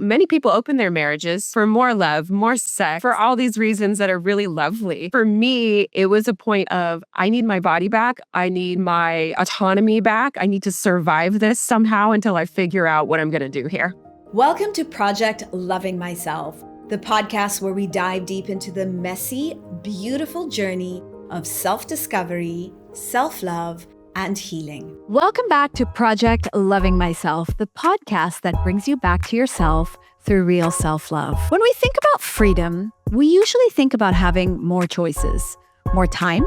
many people open their marriages for more love, more sex, for all these reasons that are really lovely. For me, it was a point of, I need my body back. I need my autonomy back. I need to survive this somehow until I figure out what I'm going to do here. Welcome to Project Loving Myself, the podcast where we dive deep into the messy, beautiful journey of self-discovery, self-love, and healing. Welcome back to Project Loving Myself, the podcast that brings you back to yourself through real self-love. When we think about freedom, we usually think about having more choices, more time,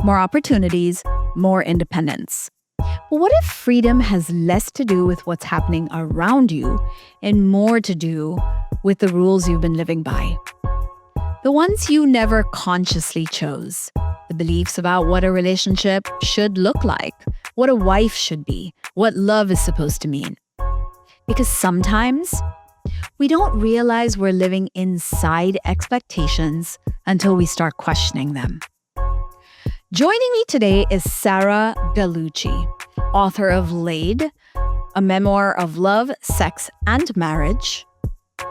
more opportunities, more independence. But what if freedom has less to do with what's happening around you and more to do with the rules you've been living by? The ones you never consciously chose. The beliefs about what a relationship should look like, what a wife should be, what love is supposed to mean. Because sometimes we don't realize we're living inside expectations until we start questioning them. Joining me today is Sarah Gallucci, author of Laid, a memoir of love, sex, and marriage,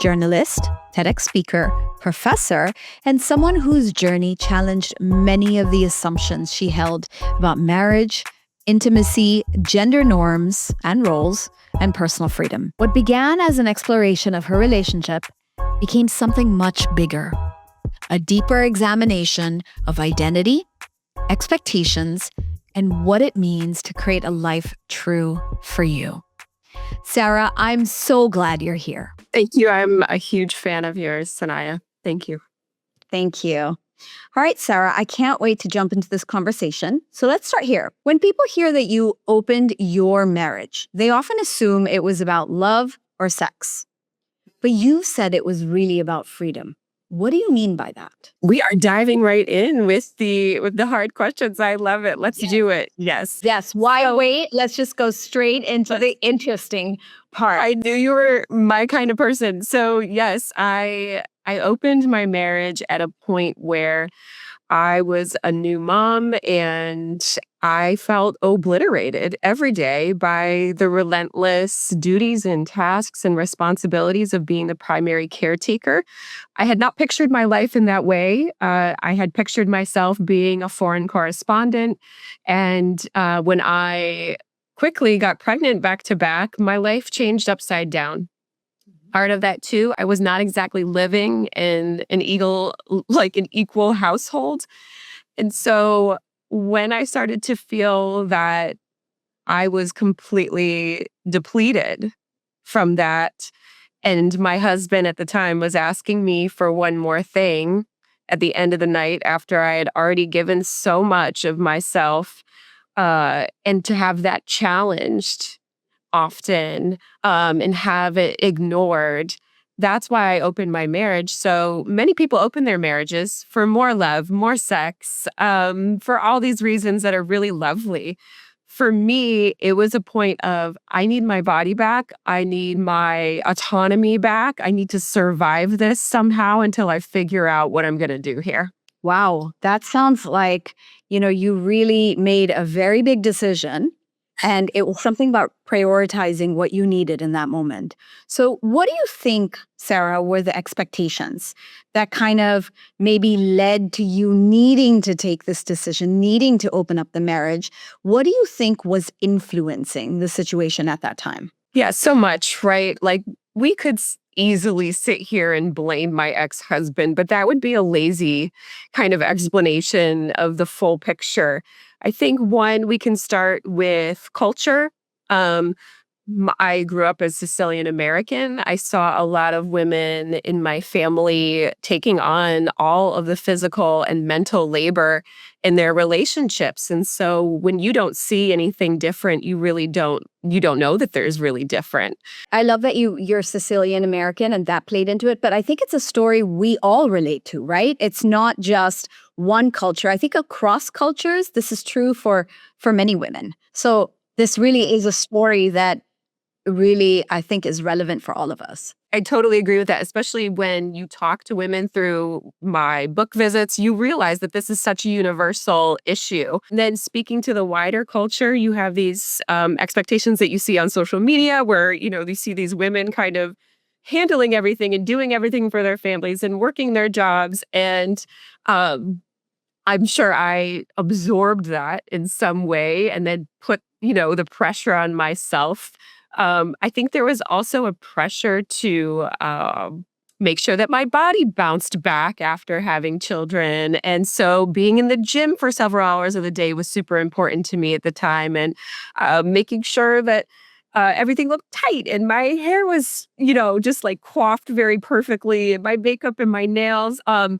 journalist, TEDx speaker, professor, and someone whose journey challenged many of the assumptions she held about marriage, intimacy, gender norms and roles, and personal freedom. What began as an exploration of her relationship became something much bigger, a deeper examination of identity, expectations, and what it means to create a life true for you. Sarah, I'm so glad you're here. Thank you. I'm a huge fan of yours, Sanaya. Thank you. Thank you. All right, Sarah, I can't wait to jump into this conversation. So let's start here. When people hear that you opened your marriage, they often assume it was about love or sex. But you said it was really about freedom. What do you mean by that? We are diving right in with the hard questions. I love it. Let's do it. Yes. Yes. Why wait? Let's just go straight into the interesting part. I knew you were my kind of person. So yes, I opened my marriage at a point where I was a new mom and I felt obliterated every day by the relentless duties and tasks and responsibilities of being the primary caretaker. I had not pictured my life in that way. I had pictured myself being a foreign correspondent. And when I quickly got pregnant back to back, my life changed upside down. Part of that too, I was not exactly living in an equal household. And so when I started to feel that I was completely depleted from that, and my husband at the time was asking me for one more thing at the end of the night after I had already given so much of myself, and to have that challenged often and have it ignored. That's why I opened my marriage. So many people open their marriages for more love, more sex, for all these reasons that are really lovely. For me, it was a point of, I need my body back. I need my autonomy back. I need to survive this somehow until I figure out what I'm going to do here. Wow. That sounds like, you really made a very big decision. And it was something about prioritizing what you needed in that moment. So what do you think, Sarah, were the expectations that kind of maybe led to you needing to take this decision, needing to open up the marriage? What do you think was influencing the situation at that time? Yeah, so much, right? Like we could easily sit here and blame my ex-husband, but that would be a lazy kind of explanation of the full picture. I think one, we can start with culture. I grew up as Sicilian American. I saw a lot of women in my family taking on all of the physical and mental labor in their relationships. And so when you don't see anything different, you don't know that there's really different. I love that you're Sicilian American and that played into it, but I think it's a story we all relate to, right? It's not just one culture. I think across cultures, this is true for many women. So this really is a story that really, I think, is relevant for all of us. I totally agree with that, especially when you talk to women through my book visits, you realize that this is such a universal issue. And then speaking to the wider culture, you have these expectations that you see on social media where, you see these women kind of handling everything and doing everything for their families and working their jobs. And I'm sure I absorbed that in some way and then put, the pressure on myself. I think there was also a pressure to make sure that my body bounced back after having children. And so being in the gym for several hours of the day was super important to me at the time. And making sure that everything looked tight and my hair was, just like coiffed very perfectly, and my makeup and my nails. And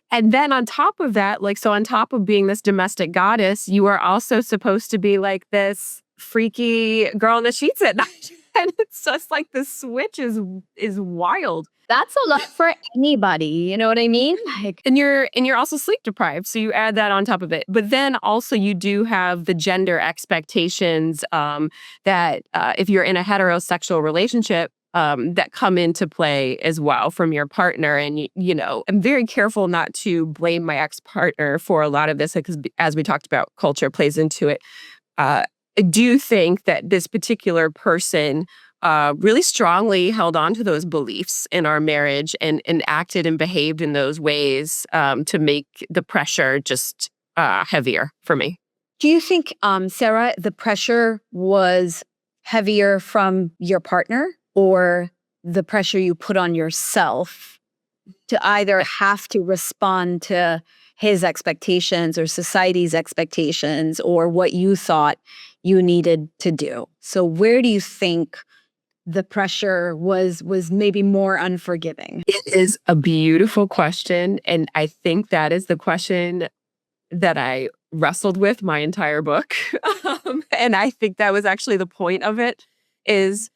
then on top of that, so on top of being this domestic goddess, you are also supposed to be like this freaky girl in the sheets at night. And it's just like the switch is wild. That's a lot for anybody. You know what I mean? Like, And you're also sleep deprived. So you add that on top of it. But then also you do have the gender expectations that if you're in a heterosexual relationship, that come into play as well from your partner. And, I'm very careful not to blame my ex-partner for a lot of this because, as we talked about, culture plays into it. I do think that this particular person really strongly held on to those beliefs in our marriage and acted and behaved in those ways to make the pressure just heavier for me. do you think, Sarah, the pressure was heavier from your partner or the pressure you put on yourself to either have to respond to his expectations or society's expectations or what you thought you needed to do? So where do you think the pressure was maybe more unforgiving? It is a beautiful question. And I think that is the question that I wrestled with my entire book. And I think that was actually the point of it is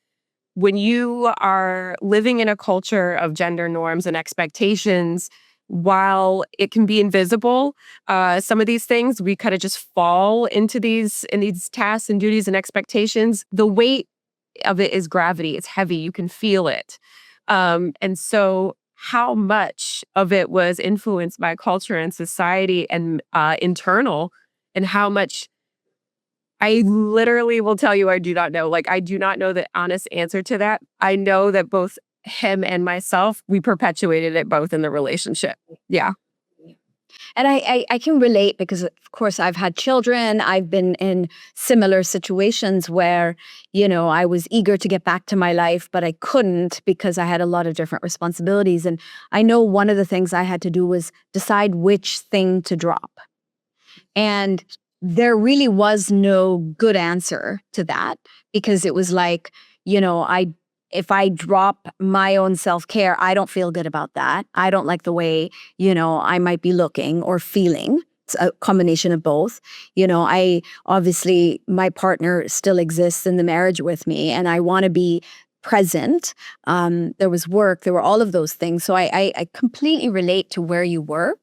when you are living in a culture of gender norms and expectations, while it can be invisible, some of these things we kind of just fall into these tasks and duties and expectations. The weight of it is gravity. It's heavy. You can feel it. And so how much of it was influenced by culture and society and internal, and how much I literally will tell you I do not know. I do not know the honest answer to that. I know that both him and myself, we perpetuated it both in the relationship. Yeah. And I can relate because, of course, I've had children. I've been in similar situations where, I was eager to get back to my life, but I couldn't because I had a lot of different responsibilities. And I know one of the things I had to do was decide which thing to drop. And there really was no good answer to that because it was like, if I drop my own self-care, I don't feel good about that. I don't like the way, I might be looking or feeling. It's a combination of both. I obviously, my partner still exists in the marriage with me and I want to be present. There was work, there were all of those things. So I completely relate to where you were.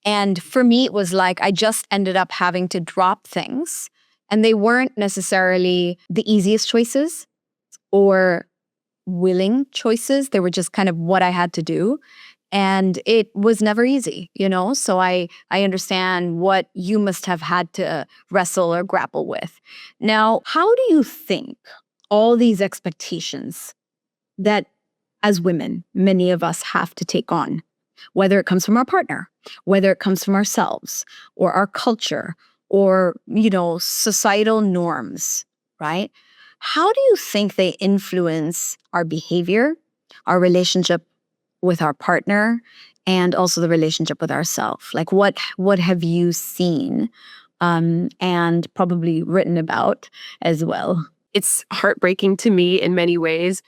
And for me, it was like I just ended up having to drop things. And they weren't necessarily the easiest choices or willing choices. They were just kind of what I had to do. And it was never easy, So I understand what you must have had to wrestle or grapple with. Now, how do you think all these expectations that as women, many of us have to take on, whether it comes from our partner, whether it comes from ourselves or our culture or, societal norms, right? How do you think they influence our behavior, our relationship with our partner, and also the relationship with ourselves? Like what have you seen and probably written about as well? It's heartbreaking to me in many ways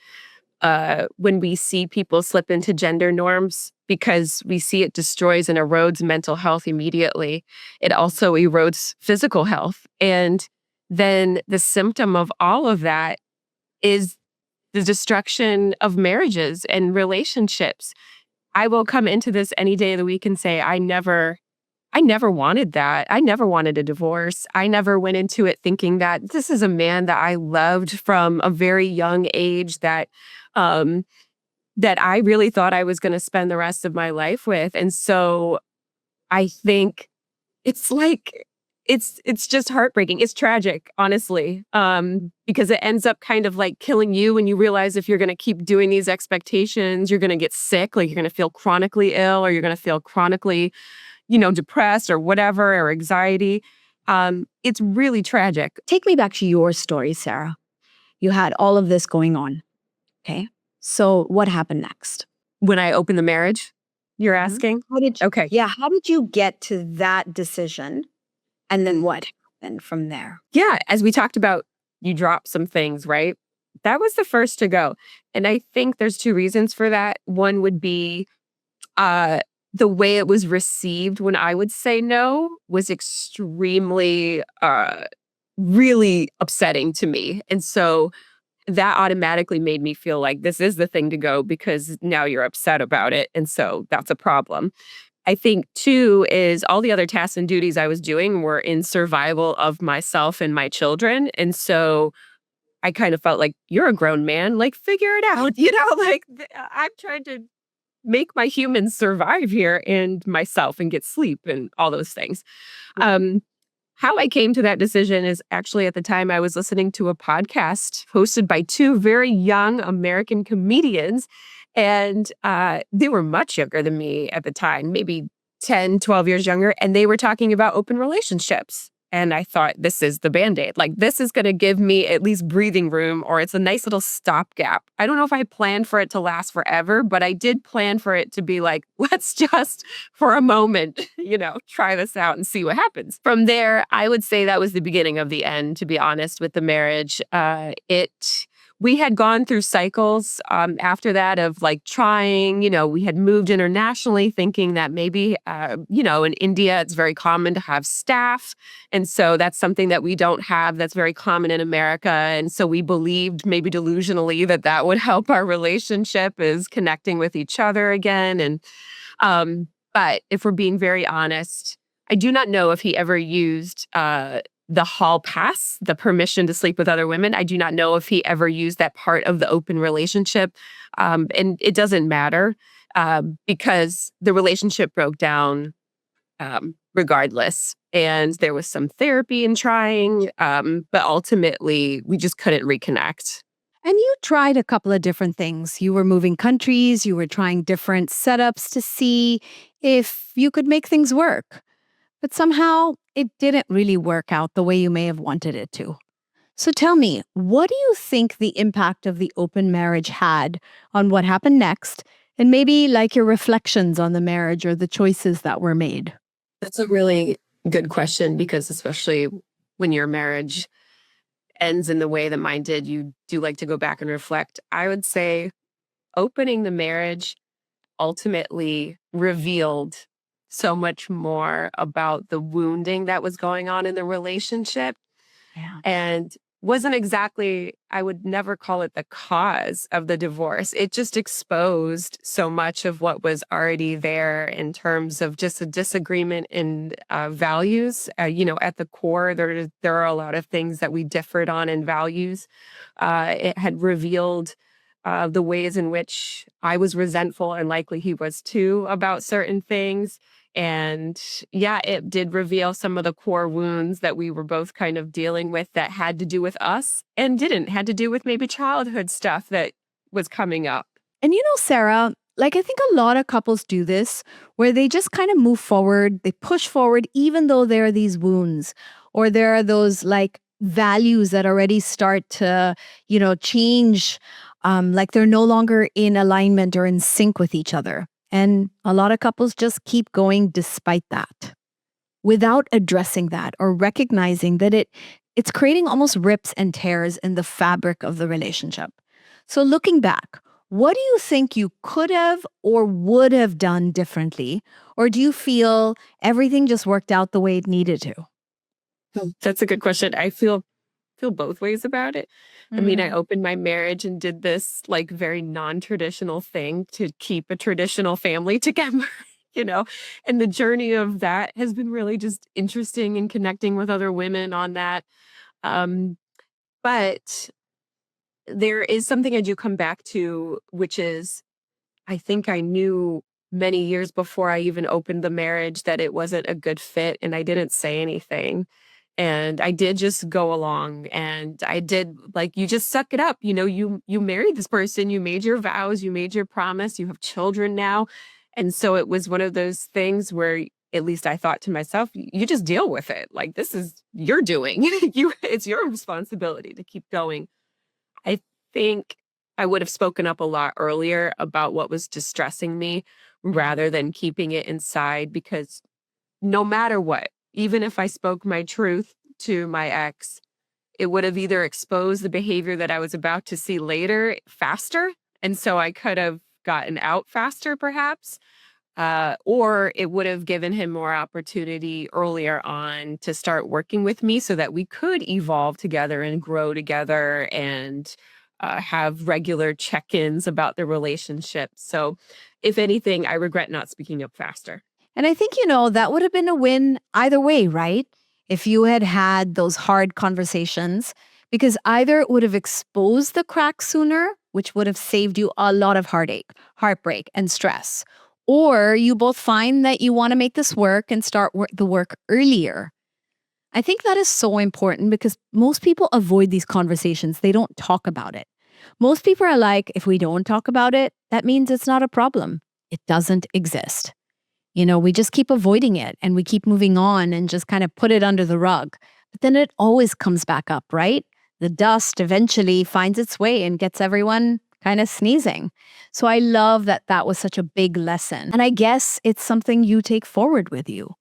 when we see people slip into gender norms because we see it destroys and erodes mental health immediately. It also erodes physical health. And then the symptom of all of that is the destruction of marriages and relationships. I will come into this any day of the week and say, I never wanted that. I never wanted a divorce. I never went into it thinking that this is a man that I loved from a very young age that I really thought I was going to spend the rest of my life with. And so I think it's like It's just heartbreaking. It's tragic, honestly, because it ends up kind of like killing you when you realize if you're going to keep doing these expectations, you're going to get sick, like you're going to feel chronically ill, or you're going to feel chronically, depressed or whatever, or anxiety. It's really tragic. Take me back to your story, Sarah. You had all of this going on. Okay. So what happened next? When I opened the marriage, you're Mhm. asking? How did Okay. Yeah, how did you get to that decision? And then what happened from there? Yeah, as we talked about, you dropped some things, right? That was the first to go. And I think there's two reasons for that. One would be uh the way it was received when I would say no was extremely really upsetting to me. And so that automatically made me feel like this is the thing to go because now you're upset about it. And so that's a problem. I think too is all the other tasks and duties I was doing were in survival of myself and my children. And so I kind of felt like you're a grown man, like figure it out, like I'm trying to make my humans survive here and myself and get sleep and all those things. Um how I came to that decision is actually at the time I was listening to a podcast hosted by two very young American comedians. And they were much younger than me at the time, maybe 10, 12 years younger. And they were talking about open relationships. And I thought, this is the band aid. Like, this is going to give me at least breathing room, or it's a nice little stopgap. I don't know if I planned for it to last forever, but I did plan for it to be like, let's just for a moment, try this out and see what happens. From there, I would say that was the beginning of the end, to be honest, with the marriage. We had gone through cycles after that of like trying, we had moved internationally thinking that maybe, in India, it's very common to have staff. And so that's something that we don't have that's very common in America. And so we believed maybe delusionally that that would help our relationship is connecting with each other again. But if we're being very honest, I do not know if he ever used the hall pass, the permission to sleep with other women. I do not know if he ever used that part of the open relationship. And it doesn't matter because the relationship broke down regardless. And there was some therapy in trying, but ultimately we just couldn't reconnect. And you tried a couple of different things. You were moving countries, you were trying different setups to see if you could make things work. But somehow it didn't really work out the way you may have wanted it to. So tell me, what do you think the impact of the open marriage had on what happened next? And maybe like your reflections on the marriage or the choices that were made? That's a really good question because especially when your marriage ends in the way that mine did, you do like to go back and reflect. I would say opening the marriage ultimately revealed so much more about the wounding that was going on in the relationship Yeah. and wasn't exactly, I would never call it the cause of the divorce. It just exposed so much of what was already there in terms of just a disagreement in values. At the core, there are a lot of things that we differed on in values. It had revealed the ways in which I was resentful and likely he was too about certain things. And yeah, it did reveal some of the core wounds that we were both kind of dealing with that had to do with us and didn't, had to do with maybe childhood stuff that was coming up. And Sarah, like I think a lot of couples do this where they just kind of move forward, they push forward, even though there are these wounds or there are those like values that already start to, change. Like they're no longer in alignment or in sync with each other. And a lot of couples just keep going despite that without addressing that or recognizing that it's creating almost rips and tears in the fabric of the relationship. So looking back, what do you think you could have or would have done differently? Or do you feel everything just worked out the way it needed to? That's a good question. I feel both ways about it. I mean, I opened my marriage and did this like very non-traditional thing to keep a traditional family together, you know. And the journey of that has been really just interesting and connecting with other women on that. Um, but there is something I do come back to, which is I think I knew many years before I even opened the marriage that it wasn't a good fit, and I didn't say anything. And I did just go along, and I did, like, you just suck it up. You married this person, you made your vows, you made your promise, you have children now. And so it was one of those things where, at least I thought to myself, you just deal with it. Like, this is your doing. It's your responsibility to keep going. I think I would have spoken up a lot earlier about what was distressing me rather than keeping it inside, because no matter what, even if I spoke my truth to my ex, it would have either exposed the behavior that I was about to see later faster. And so I could have gotten out faster, perhaps, or it would have given him more opportunity earlier on to start working with me so that we could evolve together and grow together and have regular check-ins about the relationship. So if anything, I regret not speaking up faster. And I think, that would have been a win either way, right? If you had had those hard conversations, because either it would have exposed the crack sooner, which would have saved you a lot of heartache, heartbreak, and stress, or you both find that you want to make this work and start the work earlier. I think that is so important because most people avoid these conversations. They don't talk about it. Most people are like, if we don't talk about it, that means it's not a problem. It doesn't exist. We just keep avoiding it and we keep moving on and just kind of put it under the rug. But then it always comes back up, right? The dust eventually finds its way and gets everyone kind of sneezing. So I love that that was such a big lesson. And I guess it's something you take forward with you.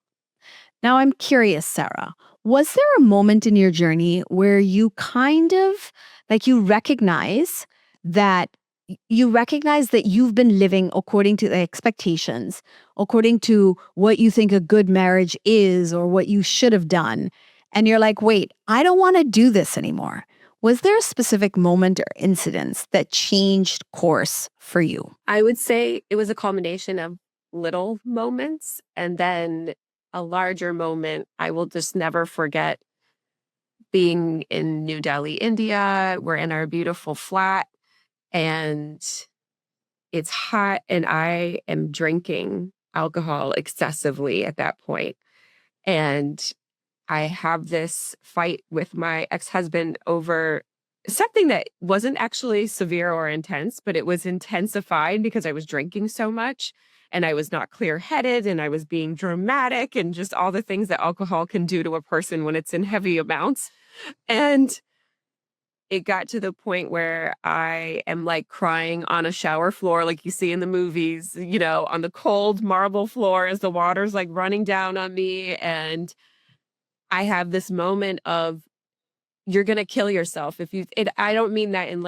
Now I'm curious, Sarah, was there a moment in your journey where you kind of you recognize that you've been living according to the expectations, according to what you think a good marriage is or what you should have done. And you're like, wait, I don't want to do this anymore. Was there a specific moment or incident that changed course for you? I would say it was a culmination of little moments and then a larger moment. I will just never forget being in New Delhi, India. We're in our beautiful flat and it's hot and I am drinking alcohol excessively at that point. And I have this fight with my ex-husband over something that wasn't actually severe or intense, but it was intensified because I was drinking so much and I was not clear-headed and I was being dramatic and just all the things that alcohol can do to a person when it's in heavy amounts. And it got to the point where I am like crying on a shower floor, like you see in the movies, on the cold marble floor as the water's like running down on me. And I have this moment of, you're going to kill yourself I don't mean that in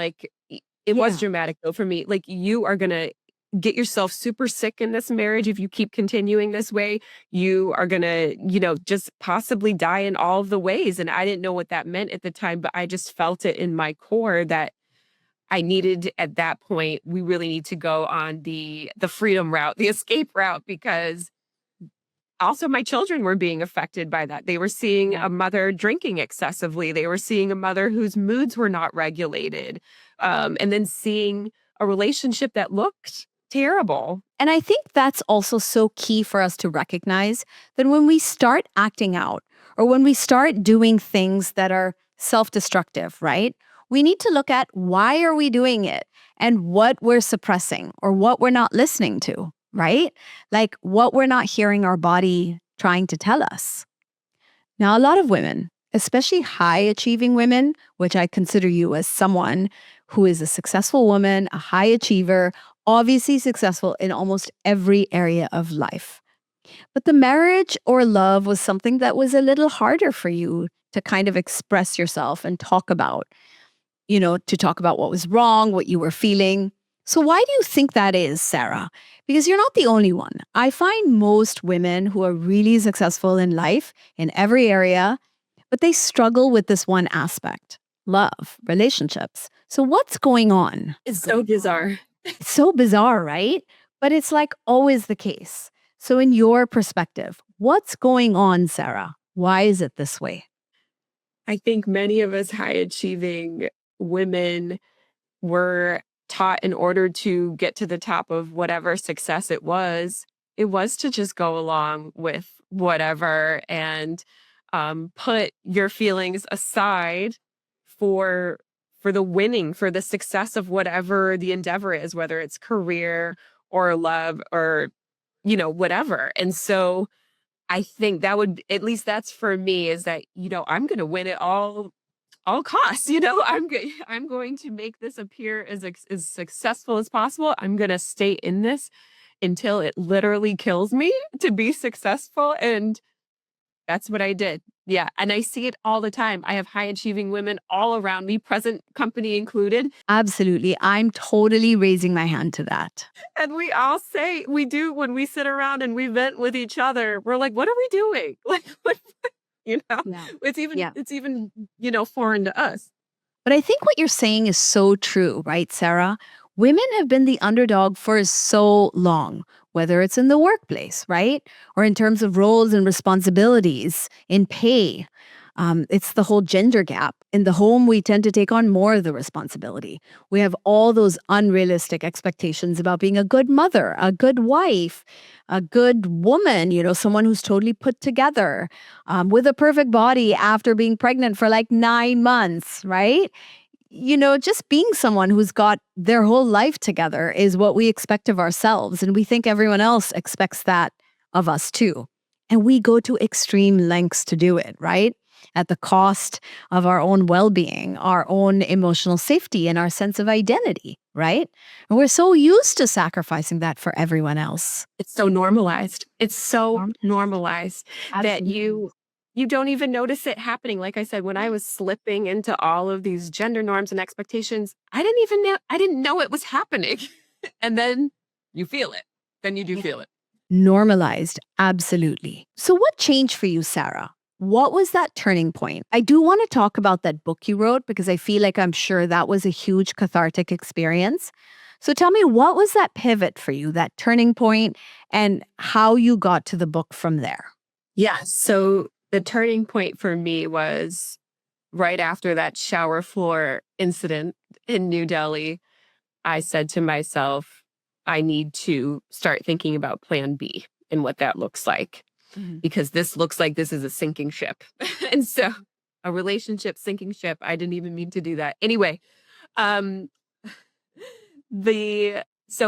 it was dramatic though for me. Like, you are going to get yourself super sick in this marriage if you keep continuing this way. You are going to, just possibly die in all of the ways. And I didn't know what that meant at the time, but I just felt it in my core that I needed at that point, we really need to go on the freedom route, the escape route, because also my children were being affected by that. They were seeing a mother drinking excessively. They were seeing a mother whose moods were not regulated. And then seeing a relationship that looked terrible. And I think that's also so key for us to recognize that when we start acting out or when we start doing things that are self-destructive, right? We need to look at why are we doing it and what we're suppressing or what we're not listening to, right? Like what we're not hearing our body trying to tell us. Now, a lot of women, especially high-achieving women, which I consider you as someone who is a successful woman, a high achiever, obviously successful in almost every area of life. But the marriage or love was something that was a little harder for you to kind of express yourself and talk about, to talk about what was wrong, what you were feeling. So why do you think that is, Sarah? Because you're not the only one. I find most women who are really successful in life, in every area, but they struggle with this one aspect, love, relationships. So what's going on? It's so bizarre. It's so bizarre, right? But it's like always the case. So in your perspective, what's going on, Sarah? Why is it this way? I think many of us high achieving women were taught in order to get to the top of whatever success it was to just go along with whatever and put your feelings aside for the winning, for the success of whatever the endeavor is, whether it's career or love or, whatever. And so I think that would, at least that's for me, is that, I'm going to win it all costs. I'm going to make this appear as successful as possible. I'm going to stay in this until it literally kills me to be successful. And that's what I did. Yeah. And I see it all the time. I have high achieving women all around me, present company included. Absolutely. I'm totally raising my hand to that. And we all say, we do when we sit around and we vent with each other. We're like, what are we doing? Like, what, Yeah. it's even, foreign to us. But I think what you're saying is so true, right, Sarah? Women have been the underdog for so long, whether it's in the workplace, right? Or in terms of roles and responsibilities, in pay. It's the whole gender gap. In the home, we tend to take on more of the responsibility. We have all those unrealistic expectations about being a good mother, a good wife, a good woman, someone who's totally put together, with a perfect body after being pregnant for like 9 months, right? Just being someone who's got their whole life together is what we expect of ourselves. And we think everyone else expects that of us too. And we go to extreme lengths to do it, right? At the cost of our own well-being, our own emotional safety, and our sense of identity, right? And we're so used to sacrificing that for everyone else. It's so normalized. It's so normalized that you don't even notice it happening. Like I said, when I was slipping into all of these gender norms and expectations, I didn't know it was happening. And then you feel it. Then you do feel it. Normalized, absolutely. So what changed for you, Sarah? What was that turning point? I do want to talk about that book you wrote because I feel like I'm sure that was a huge cathartic experience. So tell me, what was that pivot for you, that turning point, and how you got to the book from there? Yeah. So the turning point for me was right after that shower floor incident in New Delhi. I said to myself, I need to start thinking about plan B and what that looks like. Because this looks like this is a sinking ship. And so a relationship sinking ship, I didn't even mean to do that. Anyway, so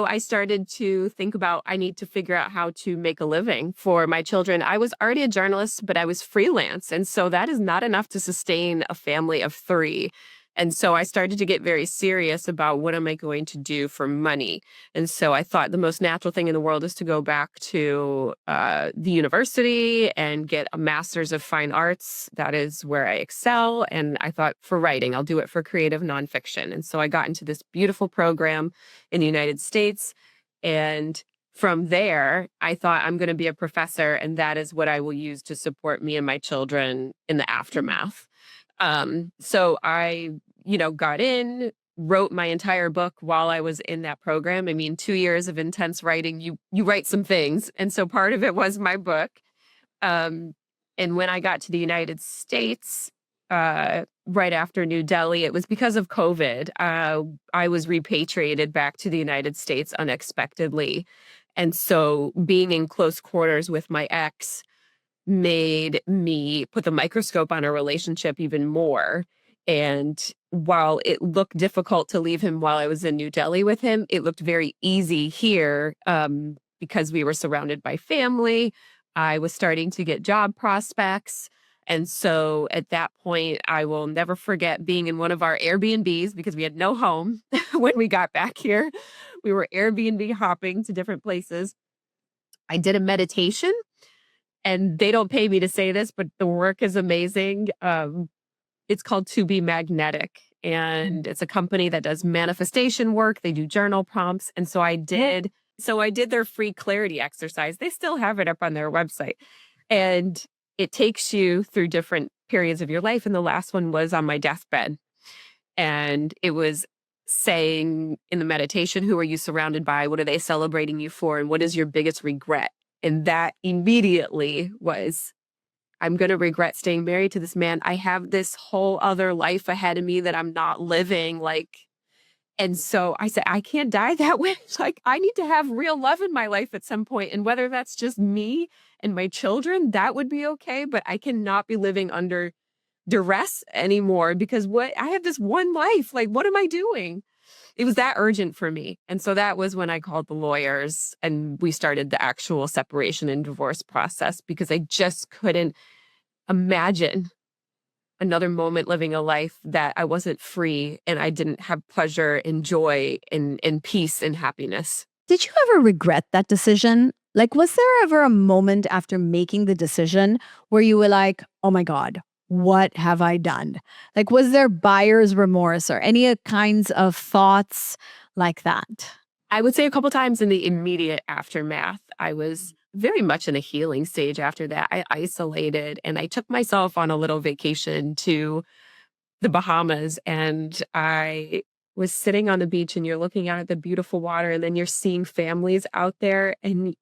I started to think about, I need to figure out how to make a living for my children. I was already a journalist, but I was freelance. And so that is not enough to sustain a family of 3. And so I started to get very serious about what am I going to do for money. And so I thought the most natural thing in the world is to go back to the university and get a master's of fine arts. That is where I excel. And I thought for writing, I'll do it for creative nonfiction. And so I got into this beautiful program in the United States. And from there, I thought I'm going to be a professor, and that is what I will use to support me and my children in the aftermath. So I, got in, wrote my entire book while I was in that program. I mean, 2 years of intense writing, you write some things. And so part of it was my book. And when I got to the United States, right after New Delhi, it was because of COVID. I was repatriated back to the United States unexpectedly. And so being in close quarters with my ex made me put the microscope on our relationship even more. And while it looked difficult to leave him while I was in New Delhi with him, it looked very easy here because we were surrounded by family. I was starting to get job prospects. And so at that point, I will never forget being in one of our Airbnbs because we had no home when we got back here. We were Airbnb hopping to different places. I did a meditation. And they don't pay me to say this, but the work is amazing. It's called To Be Magnetic. And it's a company that does manifestation work. They do journal prompts. And so I did their free clarity exercise. They still have it up on their website. And it takes you through different periods of your life. And the last one was on my deathbed. And it was saying in the meditation, who are you surrounded by? What are they celebrating you for? And what is your biggest regret? And that immediately was, I'm going to regret staying married to this man. I have this whole other life ahead of me that I'm not living. Like, And so I said, I can't die that way. Like, I need to have real love in my life at some point. And whether that's just me and my children, that would be okay. But I cannot be living under duress anymore because I have this one life. Like, what am I doing? It was that urgent for me. And so that was when I called the lawyers and we started the actual separation and divorce process because I just couldn't imagine another moment living a life that I wasn't free and I didn't have pleasure and joy and peace and happiness. Did you ever regret that decision? Like, was there ever a moment after making the decision where you were like, oh my God, what have I done? Like, was there buyer's remorse or any kinds of thoughts like that? I would say a couple times in the immediate aftermath, I was very much in a healing stage after that. I isolated and I took myself on a little vacation to the Bahamas, and I was sitting on the beach and you're looking out at the beautiful water and then you're seeing families out there and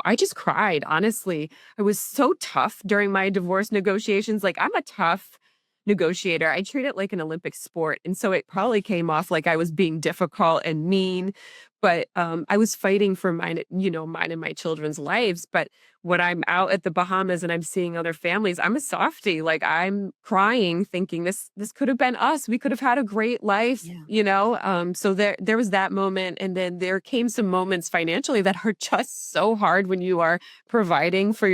I just cried, honestly. I was so tough during my divorce negotiations. Like, I'm a tough negotiator. I treat it like an Olympic sport. And so it probably came off like I was being difficult and mean, but I was fighting for mine and my children's lives. But when I'm out at the Bahamas and I'm seeing other families, I'm a softie. Like, I'm crying, thinking this could have been us. We could have had a great life, Yeah. So there was that moment, and then there came some moments financially that are just so hard when you are providing for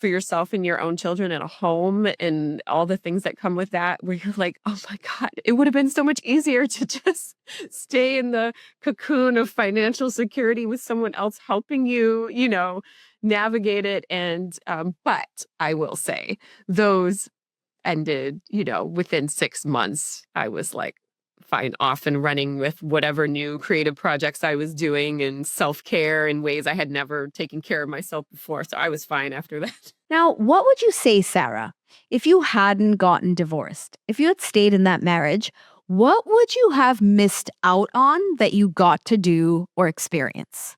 yourself and your own children and a home and all the things that come with that, where you're like, oh my God, it would have been so much easier to just stay in the cocoon of financial security with someone else helping you, navigate it. And, but I will say those ended, within 6 months. I was like, fine, off and running with whatever new creative projects I was doing and self-care in ways I had never taken care of myself before. So I was fine after that. Now, what would you say, Sarah, if you hadn't gotten divorced? If you had stayed in that marriage, what would you have missed out on that you got to do or experience?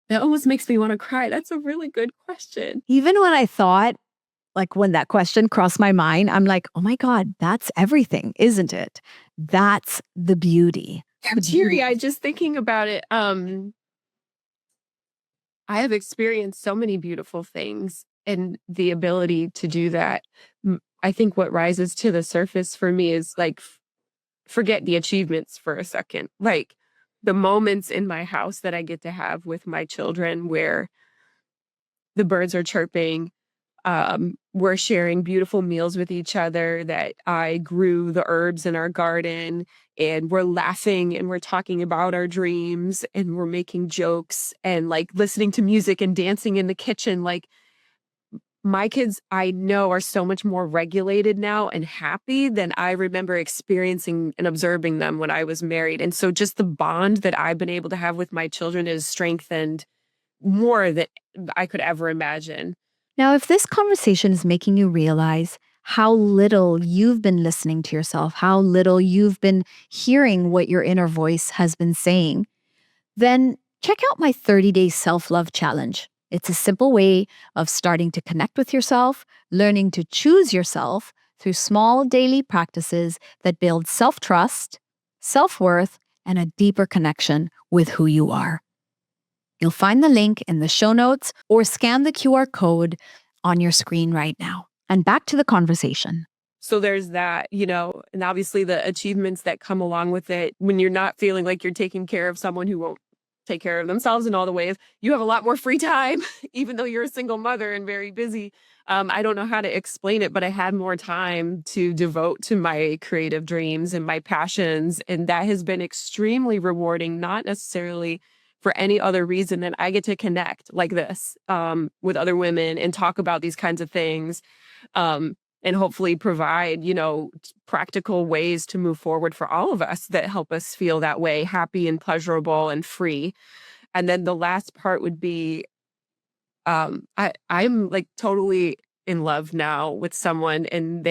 That almost makes me want to cry. That's a really good question. Even when I thought, like when that question crossed my mind, I'm like, oh my God, that's everything, isn't it? That's the beauty. I'm teary-eyed just thinking about it. I have experienced so many beautiful things, and the ability to do that. I think what rises to the surface for me is like, forget the achievements for a second. Like, the moments in my house that I get to have with my children where the birds are chirping, we're sharing beautiful meals with each other, that I grew the herbs in our garden, and we're laughing and we're talking about our dreams and we're making jokes and like listening to music and dancing in the kitchen. Like, my kids, I know, are so much more regulated now and happy than I remember experiencing and observing them when I was married. And so just the bond that I've been able to have with my children is strengthened more than I could ever imagine. Now, if this conversation is making you realize how little you've been listening to yourself, how little you've been hearing what your inner voice has been saying, then check out my 30-day self-love challenge. It's a simple way of starting to connect with yourself, learning to choose yourself through small daily practices that build self-trust, self-worth, and a deeper connection with who you are. You'll find the link in the show notes or scan the QR code on your screen right now. And back to the conversation. So there's that, and obviously the achievements that come along with it. When you're not feeling like you're taking care of someone who won't take care of themselves in all the ways, you have a lot more free time, even though you're a single mother and very busy. I don't know how to explain it, but I had more time to devote to my creative dreams and my passions. And that has been extremely rewarding, not necessarily for any other reason than I get to connect like this with other women and talk about these kinds of things, and hopefully provide, practical ways to move forward for all of us that help us feel that way, happy and pleasurable and free. And then the last part would be, I'm like totally in love now with someone, and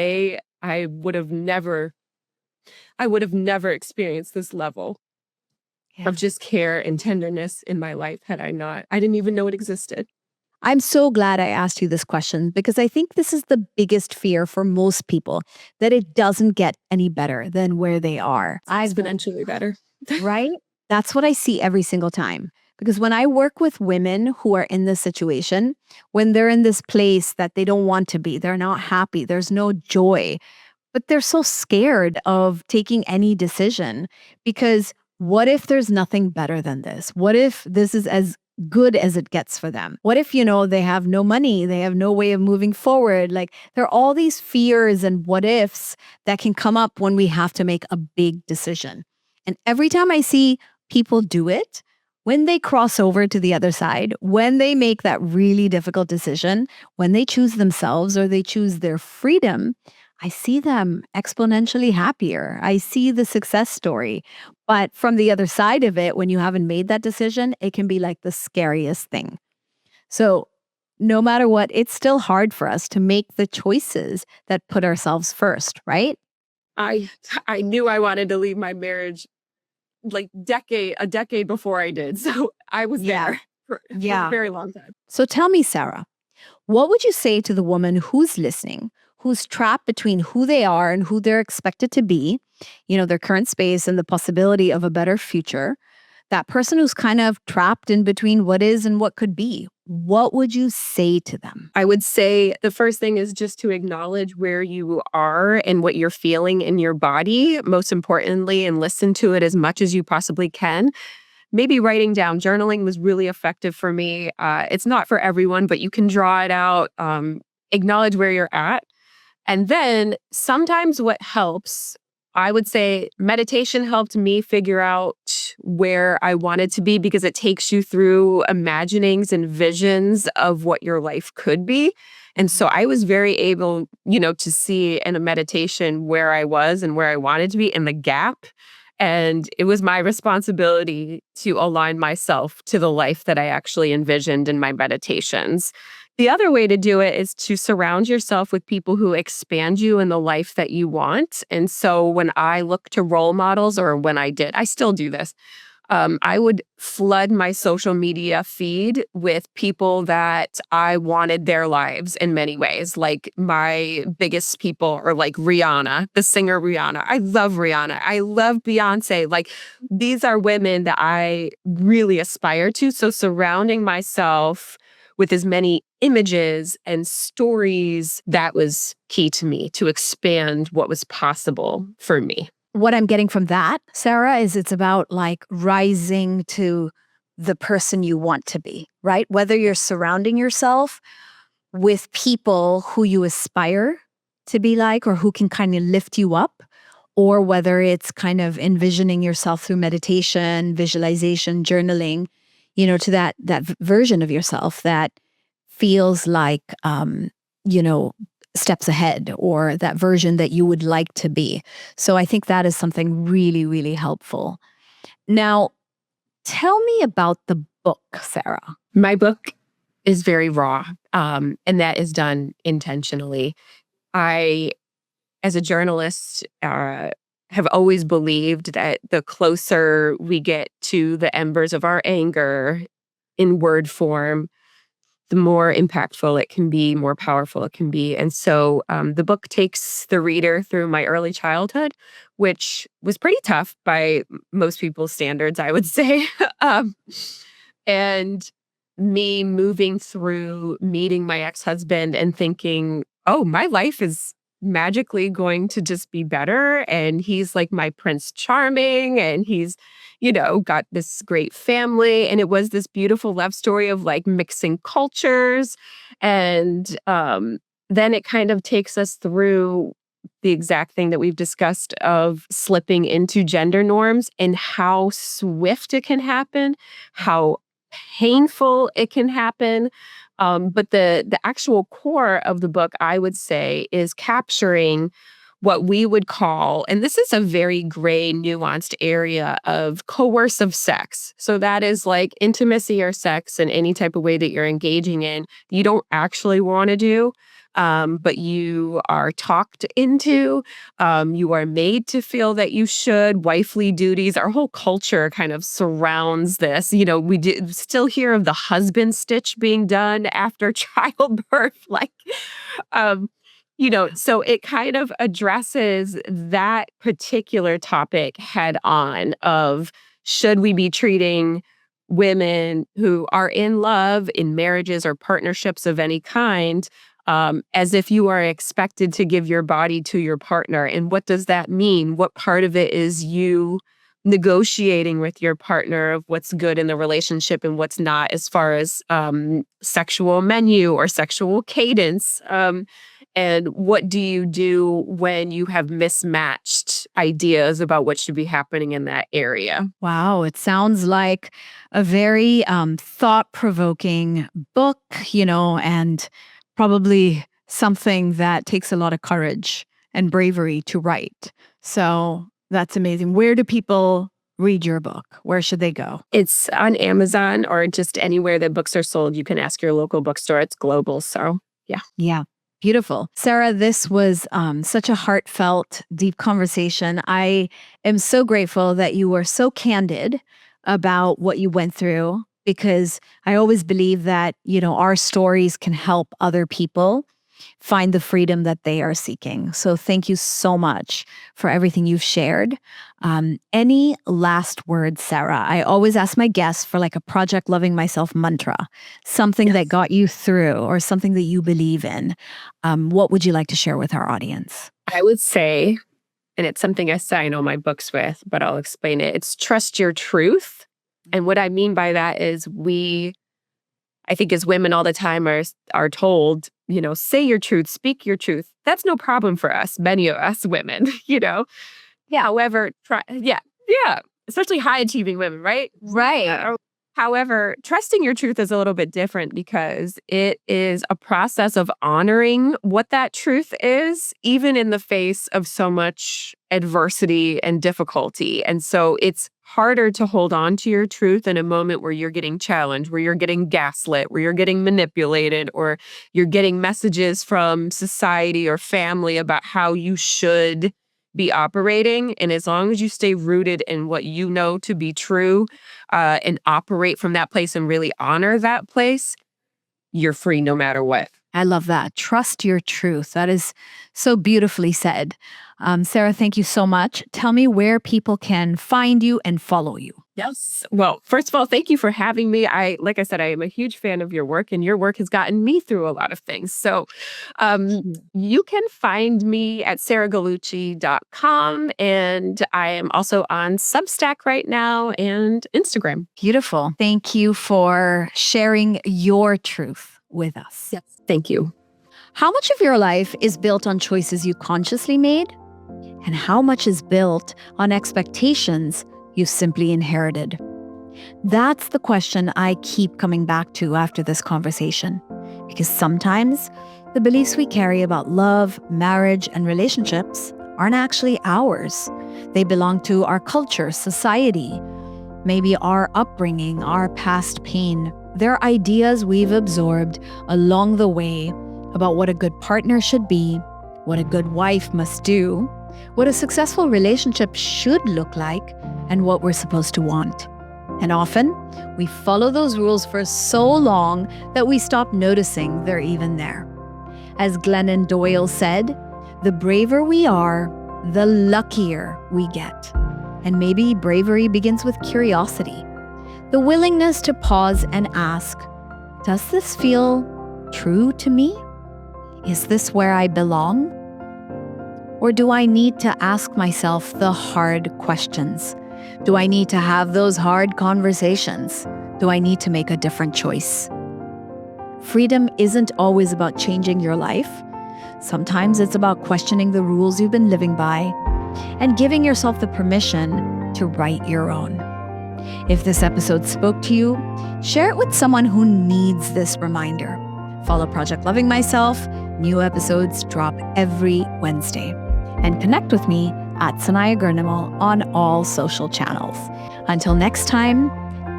I would have never experienced this level of just care and tenderness in my life had I not. I didn't even know it existed. I'm so glad I asked you this question because I think this is the biggest fear for most people, that it doesn't get any better than where they are. Exponentially better. Right? That's what I see every single time. Because when I work with women who are in this situation, when they're in this place that they don't want to be, they're not happy, there's no joy, but they're so scared of taking any decision because what if there's nothing better than this? What if this is as good as it gets for them? What if, they have no money, they have no way of moving forward? Like there are all these fears and what ifs that can come up when we have to make a big decision. And every time I see people do it, when they cross over to the other side, when they make that really difficult decision, when they choose themselves or they choose their freedom, I see them exponentially happier. I see the success story. But from the other side of it, when you haven't made that decision, it can be like the scariest thing. So, no matter what, it's still hard for us to make the choices that put ourselves first, right? I I knew I wanted to leave my marriage like a decade before I did. So I was Yeah. there for a Yeah. very long time. So tell me, Sarah, what would you say to the woman who's listening, who's trapped between who they are and who they're expected to be, their current space and the possibility of a better future? That person who's kind of trapped in between what is and what could be. What would you say to them? I would say the first thing is just to acknowledge where you are and what you're feeling in your body, most importantly, and listen to it as much as you possibly can. Maybe writing down. Journaling was really effective for me. It's not for everyone, but you can draw it out, acknowledge where you're at. And then sometimes what helps, I would say meditation helped me figure out where I wanted to be because it takes you through imaginings and visions of what your life could be. And so I was very able, to see in a meditation where I was and where I wanted to be and the gap. And it was my responsibility to align myself to the life that I actually envisioned in my meditations. The other way to do it is to surround yourself with people who expand you in the life that you want. And so when I look to role models, or when I still do this, I would flood my social media feed with people that I wanted their lives in many ways. Like my biggest people are like Rihanna, the singer Rihanna. I love Rihanna. I love Beyonce. Like these are women that I really aspire to. So surrounding myself with as many images and stories, that was key to me to expand what was possible for me. What I'm getting from that, Sarah, is it's about like rising to the person you want to be, right? Whether you're surrounding yourself with people who you aspire to be like or who can kind of lift you up, or whether it's kind of envisioning yourself through meditation, visualization, journaling, to that version of yourself that feels like steps ahead, or that version that you would like to be. So I think that is something really, really helpful. Now, tell me about the book, Sarah. My book is very raw, and that is done intentionally. I, as a journalist, have always believed that the closer we get to the embers of our anger in word form, the more impactful it can be, more powerful it can be. And so the book takes the reader through my early childhood, which was pretty tough by most people's standards, I would say. um, and me moving through meeting my ex-husband and thinking, oh, my life is magically going to just be better. And he's like my Prince Charming, and he's, got this great family. And it was this beautiful love story of like mixing cultures. And then it kind of takes us through the exact thing that we've discussed of slipping into gender norms and how swift it can happen, how painful it can happen. But the actual core of the book, I would say, is capturing what we would call, and this is a very gray, nuanced area of coercive sex. So that is like intimacy or sex in any type of way that you're engaging in, you don't actually want to do, but you are talked into. You are made to feel that you should. Wifely duties. Our whole culture kind of surrounds this. We still hear of the husband stitch being done after childbirth. Um, so it kind of addresses that particular topic head on of should we be treating women who are in love in marriages or partnerships of any kind as if you are expected to give your body to your partner. And what does that mean? What part of it is you negotiating with your partner of what's good in the relationship and what's not, as far as sexual menu or sexual cadence? And what do you do when you have mismatched ideas about what should be happening in that area? Wow, it sounds like a very thought-provoking book, and probably something that takes a lot of courage and bravery to write. So that's amazing. Where do people read your book? Where should they go? It's on Amazon or just anywhere that books are sold. You can ask your local bookstore. It's global, so yeah. Yeah. Beautiful. Sarah, this was such a heartfelt, deep conversation. I am so grateful that you were so candid about what you went through, because I always believe that, our stories can help other people find the freedom that they are seeking. So thank you so much for everything you've shared. Any last words, Sarah? I always ask my guests for like a Project Loving Myself mantra, something that got you through or something that you believe in. What would you like to share with our audience? I would say, and it's something I sign all my books with, but I'll explain it. It's trust your truth. And what I mean by that is I think as women all the time are told, say your truth, speak your truth. That's no problem for us, many of us women, Yeah. However, especially high achieving women, right? Right. However, trusting your truth is a little bit different because it is a process of honoring what that truth is, even in the face of so much adversity and difficulty. And so it's harder to hold on to your truth in a moment where you're getting challenged, where you're getting gaslit, where you're getting manipulated, or you're getting messages from society or family about how you should be operating. And as long as you stay rooted in what you know to be true and operate from that place and really honor that place, you're free no matter what. I love that. Trust your truth. That is so beautifully said. Sarah, thank you so much. Tell me where people can find you and follow you. Yes. Well, first of all, thank you for having me. Like I said, I am a huge fan of your work, and your work has gotten me through a lot of things. So you can find me at sarahgallucci.com, and I am also on Substack right now and Instagram. Beautiful. Thank you for sharing your truth with us. Yes. Thank you. How much of your life is built on choices you consciously made? And how much is built on expectations you simply inherited? That's the question I keep coming back to after this conversation, because sometimes the beliefs we carry about love, marriage, and relationships aren't actually ours. They belong to our culture, society, maybe our upbringing, our past pain. They're ideas we've absorbed along the way about what a good partner should be, what a good wife must do, what a successful relationship should look like, and what we're supposed to want. And often, we follow those rules for so long that we stop noticing they're even there. As Glennon Doyle said, the braver we are, the luckier we get. And maybe bravery begins with curiosity, the willingness to pause and ask, does this feel true to me? Is this where I belong? Or do I need to ask myself the hard questions? Do I need to have those hard conversations? Do I need to make a different choice? Freedom isn't always about changing your life. Sometimes it's about questioning the rules you've been living by and giving yourself the permission to write your own. If this episode spoke to you, share it with someone who needs this reminder. Follow Project Loving Myself. New episodes drop every Wednesday. and connect with me at Sanaya Gurnamal on all social channels. Until next time,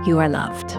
you are loved.